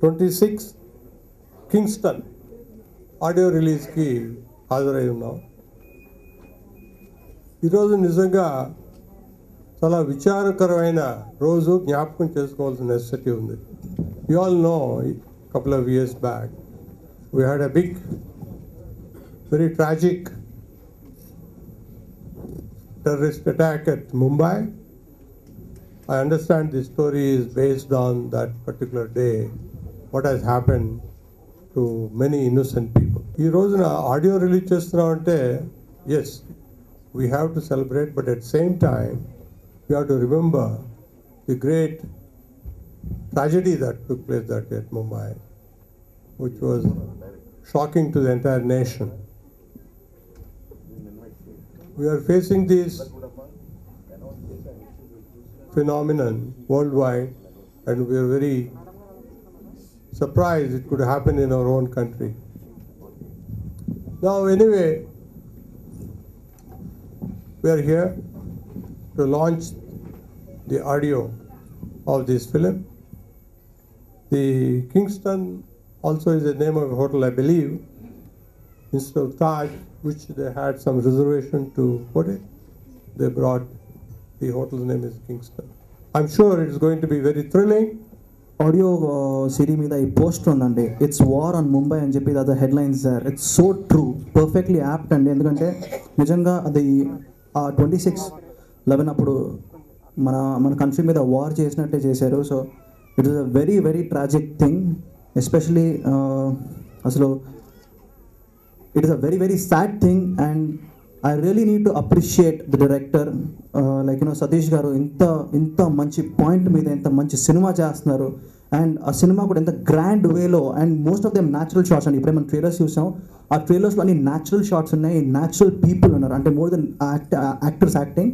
26 Kingston audio రిలీజ్కి హాజరై ఉన్నాం. ఈరోజు నిజంగా చాలా విచారకరమైన రోజు, జ్ఞాపకం చేసుకోవాల్సిన నెసెసిటీ ఉంది. You all know couple of years back we had a big, very tragic terrorist attack at Mumbai. I understand the story is based on that particular day, what has happened to many innocent people. Ee rozuna audio release chestunnamanటే yes, we have to celebrate, but at the same time we have to remember the great tragedy that took place that day at Mumbai, which was shocking to the entire nation. We are facing this phenomenon worldwide, and we are very surprised it could happen in our own country. Now, anyway, we are here to launch the audio of this film. The Kingston also is the name of a hotel, I believe. Instead of Taj, which they had some reservation to put it, they brought the hotel's name is Kingston. I'm sure it is going to be very thrilling. Audio సిరీ మీద ఈ poster ఉందండి, its war on Mumbai అని చెప్పి అది headlines sir. It's so true, perfectly apt అండి. ఎందుకంటే నిజంగా అది 26/11 అప్పుడు మన కంట్రీ మీద వార్ చేసినట్టే చేశారు. So it is a very very tragic thing, especially అసలు it is a very very sad thing. And I really need to appreciate the director, like Satish గారు ఇంత మంచి పాయింట్ మీద ఎంత మంచి సినిమా చేస్తున్నారు. అండ్ ఆ సినిమా కూడా ఎంత గ్రాండ్ వేలో, and most of them natural shots అండి. ఇప్పుడే మనం ట్రైలర్స్ చూసాం, ఆ ట్రైలర్స్లో అన్ని న్యాచురల్ షాట్స్ ఉన్నాయి, న్యాచురల్ పీపుల్ ఉన్నారు. అంటే more than actors acting,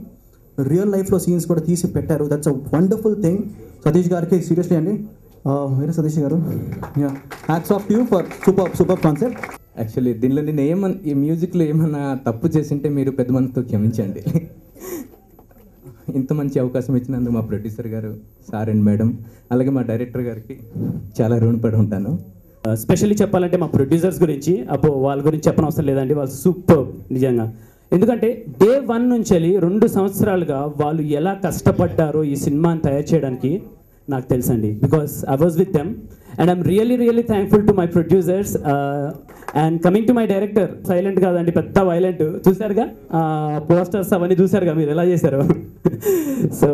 real లైఫ్లో సీన్స్ కూడా తీసి పెట్టారు. That's a wonderful thing. Satish గారికి సీరియస్లీ అండి, వేరే సతీష్ గారు, hats off you for super concept. Actually దీనిలో నేను ఈ మ్యూజిక్లో ఏమన్నా తప్పు చేసింటే మీరు పెద్ద మనసుతో క్షమించండి. ఇంత మంచి అవకాశం ఇచ్చినందుకు మా ప్రొడ్యూసర్ గారు, సార్ అండ్ మేడం, అలాగే మా డైరెక్టర్ గారికి చాలా రుణపడి ఉంటాను. స్పెషల్లీ చెప్పాలంటే మా ప్రొడ్యూసర్స్ గురించి వాళ్ళ గురించి చెప్పనవసరం లేదండి. వాళ్ళు సూపర్ నిజంగా. ఎందుకంటే డే 1 నుంచి 2 సంవత్సరాలుగా వాళ్ళు ఎలా కష్టపడ్డారో ఈ సినిమాని తయారు చేయడానికి నాకు తెలుసండి, because I was with them and I'm really thankful to my producers. And coming to my director, silent కాదండి, పెద్ద వైలెంట్. చూసారుగా పోస్టర్స్ అవన్నీ చూసారుగా మీరు ఎలా చేశారు. సో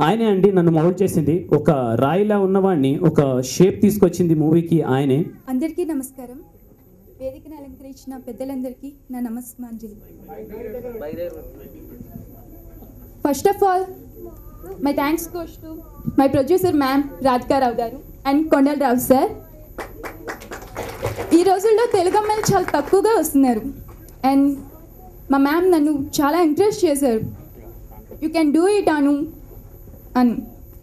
ఆయనే అండి నన్ను మౌల్డ్ చేసింది, ఒక రాయిలా ఉన్నవాడిని ఒక షేప్ తీసుకొచ్చింది మూవీకి ఆయనే. అందరికీ నమస్కారం. వేదికను అలంకరించిన పెద్దలందరికీ నా నమస్మాంజలి. First of all my thanks goes to my producer ma'am Radhika Rao గారు అండ్ కొండల్ రావు సార్. ఈ రోజుల్లో తెలుగు అమ్మాయిలు చాలా తక్కువగా వస్తున్నారు, అండ్ మా మ్యామ్ నన్ను చాలా ఎంకరేజ్ చేశారు, యూ కెన్ డూ ఇట్ అని.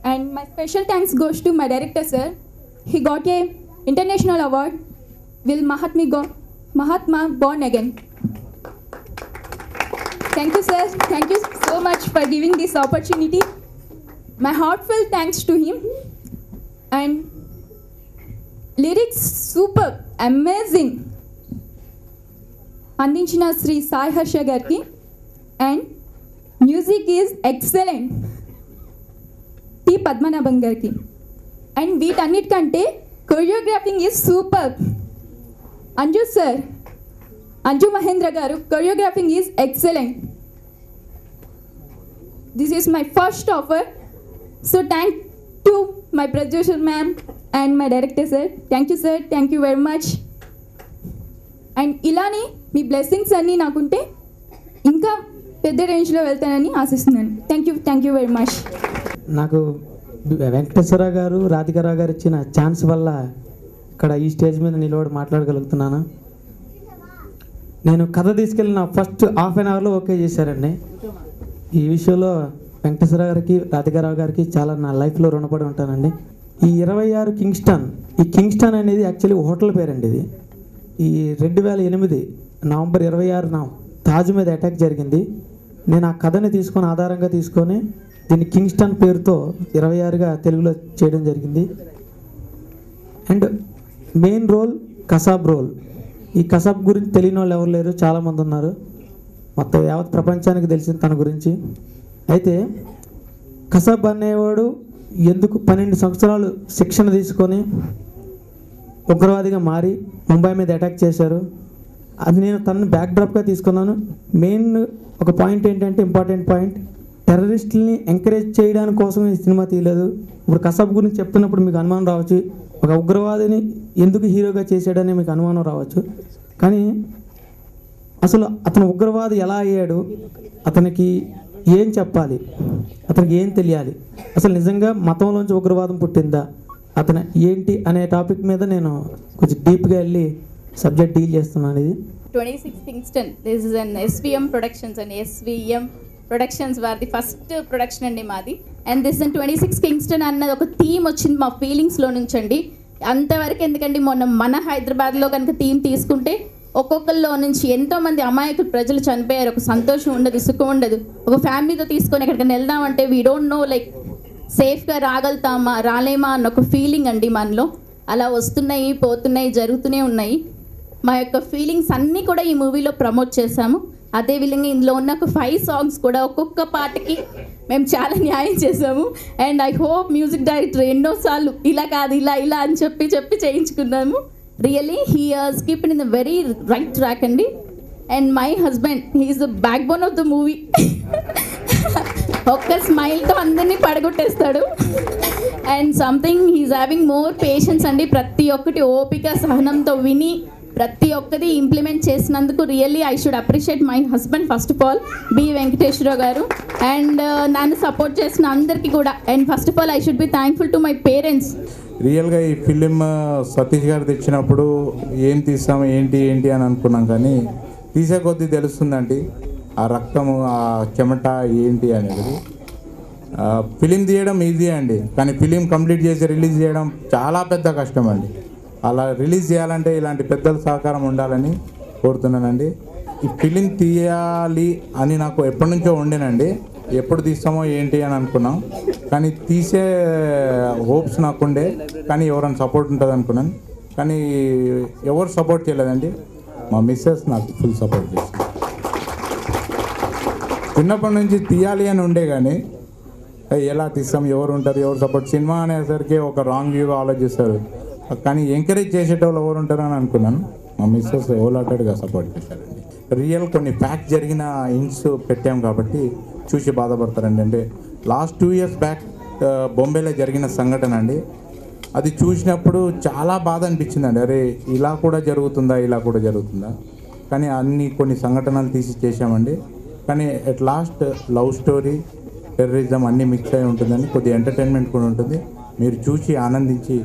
And my special thanks goes to my director sir. He got a international award Will Mahatma born again. Thank you sir, thank you so much for giving this opportunity. My heartfelt thanks to him. And lyrics super amazing andinchina Sri Sai Harsha garki, and music is excellent T Padmanabhan garki, and వీటన్నిటికంటే choreographing is super. Anju sir, Anju Mahendra garu, choreographing is excellent. This is my first offer, so thank to my producer ma'am and my director sir. Thank you sir, thank you very much. And ilani me blessings అన్నీ నాకుంటే ఇంకా పెద్ద రేంజ్లో వెళ్తానని ఆశిస్తున్నాను. Thank you very much. నాకు వెంకటేశ్వర గారు, రాధికారావు గారు ఇచ్చిన ఛాన్స్ వల్ల ఇక్కడ ఈ స్టేజ్ మీద నిలబడి మాట్లాడగలుగుతున్నాను. నేను కథ తీసుకెళ్ళిన ఫస్ట్ హాఫ్ అన్ అవర్లో ఓకే చేశారండి. ఈ విషయంలో వెంకటేశ్వర గారికి, రాధికారావు గారికి చాలా నా లైఫ్లో రుణపడి ఉంటానండి. ఈ 26 కింగ్స్టన్, ఈ కింగ్స్టన్ అనేది యాక్చువల్లీ హోటల్ పేరండి. ఇది ఈ 2008 నవంబర్ 26న తాజ్ మీద అటాక్ జరిగింది. నేను ఆ కథని ఆధారంగా తీసుకొని దీన్ని కింగ్స్టన్ పేరుతో 26గా తెలుగులో చేయడం జరిగింది. And main role Kasab role. ఈ కసాబ్ గురించి తెలియని వాళ్ళు ఎవరు లేరు, చాలామంది ఉన్నారు. మొత్తం యావత్ ప్రపంచానికి తెలిసింది తన గురించి. అయితే కసాబ్ అనేవాడు ఎందుకు 12 సంవత్సరాలు శిక్షణ తీసుకొని ఉగ్రవాదిగా మారి ముంబై మీద అటాక్ చేశారు, అది నేను తనని బ్యాక్డ్రాప్గా తీసుకున్నాను. మెయిన్ ఒక పాయింట్ ఏంటంటే, ఇంపార్టెంట్ పాయింట్, టెర్రరిస్టుల్ని ఎంకరేజ్ చేయడానికి కోసం ఈ సినిమా తీయలేదు. ఇప్పుడు కసాబ్ గురించి చెప్తున్నప్పుడు మీకు అనుమానం రావచ్చు, ఒక ఉగ్రవాదిని ఎందుకు హీరోగా చేశాడని మీకు అనుమానం రావచ్చు. కానీ అసలు అతను ఉగ్రవాది ఎలా అయ్యాడు, అతనికి ఏం చెప్పాలి, అతనికి ఏం తెలియాలి, అసలు నిజంగా మతంలోంచి ఉగ్రవాదం పుట్టిందా, అతను ఏంటి అనే టాపిక్ మీద నేను కొంచెం డీప్గా వెళ్ళి సబ్జెక్ట్ డీల్ చేస్తున్నాను. ఇది 26 Kingston. This is an SVM Productions and SVM Productions వారిది ఫస్ట్ ప్రొడక్షన్ అండి మాది. అండ్ దిస్ అండ్ 26 Kingston అన్నది ఒక థీమ్ వచ్చింది మా ఫీలింగ్స్లో నుంచి అండి. అంతవరకు ఎందుకంటే మన హైదరాబాద్లో కనుక థీమ్ తీసుకుంటే ఒక్కొక్కరిలో నుంచి ఎంతోమంది అమాయకులు ప్రజలు చనిపోయారు. ఒక సంతోషం ఉండదు, సుఖం ఉండదు. ఒక ఫ్యామిలీతో తీసుకొని ఎక్కడికైనా వెళ్దామంటే వీ డోంట్ నో లైక్ సేఫ్గా రాగలుగుతామా రాలేమా అన్న ఒక ఫీలింగ్ అండి మనలో. అలా వస్తున్నాయి, పోతున్నాయి, జరుగుతూనే ఉన్నాయి. మా యొక్క ఫీలింగ్స్ అన్నీ కూడా ఈ మూవీలో ప్రమోట్ చేశాము. అదేవిధంగా ఇందులో ఉన్న ఒక 5 songs కూడా ఒక్కొక్క పాటకి మేము చాలా న్యాయం చేసాము. And I hope music director ఎన్నోసార్లు ఇలా కాదు ఇలా ఇలా అని చెప్పి చేయించుకున్నాము. Really he skipped in the very right track అండి. And my husband he is the backbone of the movie. ఒక్క స్మైల్తో అందరినీ పడగొట్టేస్తాడు. And something he is having more patience అండి. ప్రతి ఒక్కటి ఓపిక సహనంతో విని ప్రతి ఒక్కటి ఇంప్లిమెంట్ చేసినందుకు really I should appreciate my husband first of all B Venkateswara Rao గారు. అండ్ నన్ను సపోర్ట్ చేసిన అందరికీ కూడా. And first of all I should be thankful to my parents. రియల్గా ఈ ఫిలిం సతీష్ గారు తెచ్చినప్పుడు ఏం తీస్తాము ఏంటి అని అనుకున్నాం, కానీ తీసే కొద్దీ తెలుస్తుందండి ఆ రక్తము, ఆ చెమట ఏంటి అనేది. ఫిలిం తీయడం ఈజీ అండి, కానీ ఫిలిం కంప్లీట్ చేసి రిలీజ్ చేయడం చాలా పెద్ద కష్టం అండి. అలా రిలీజ్ చేయాలంటే ఇలాంటి పెద్దల సహకారం ఉండాలని కోరుతున్నానండి. ఈ ఫిలిం తీయాలి అని నాకు ఎప్పటి నుంచో ఉండేనండి. ఎప్పుడు తీస్తామో ఏంటి అని అనుకున్నాం, కానీ తీసే హోప్స్ నాకుండే, కానీ ఎవరైనా సపోర్ట్ ఉంటుంది అనుకున్నాను. కానీ ఎవరు సపోర్ట్ చేయలేదండి. మా మిస్సెస్ నాకు ఫుల్ సపోర్ట్ చేసింది. చిన్నప్పటి నుంచి తీయాలి అని ఉండే, కానీ ఎలా తీస్తాం, ఎవరు ఉంటారు, ఎవరు సపోర్ట్, సినిమా అనేసరికి ఒక రాంగ్ వ్యూగా ఆలోచిస్తారు, కానీ ఎంకరేజ్ చేసేటోళ్ళు ఎవరు ఉంటారు అని అనుకున్నాను. మా మిస్సెస్ ఓలాటెడ్గా సపోర్ట్ చేశారండి. రియల్ కొన్ని ఫ్యాక్ట్ జరిగిన ఇంట్స్ పెట్టాం కాబట్టి చూసి బాధపడతారండి. అంటే లాస్ట్ 2 years బ్యాక్ బొంబేలో జరిగిన సంఘటన అండి. అది చూసినప్పుడు చాలా బాధ అనిపించిందండి. అరే ఇలా కూడా జరుగుతుందా, కానీ కొన్ని సంఘటనలు తీసి చేసామండి. కానీ at last love story, terrorism అన్నీ మిక్స్ అయి ఉంటుందండి. కొద్దిగా ఎంటర్టైన్మెంట్ కూడా ఉంటుంది. మీరు చూసి ఆనందించి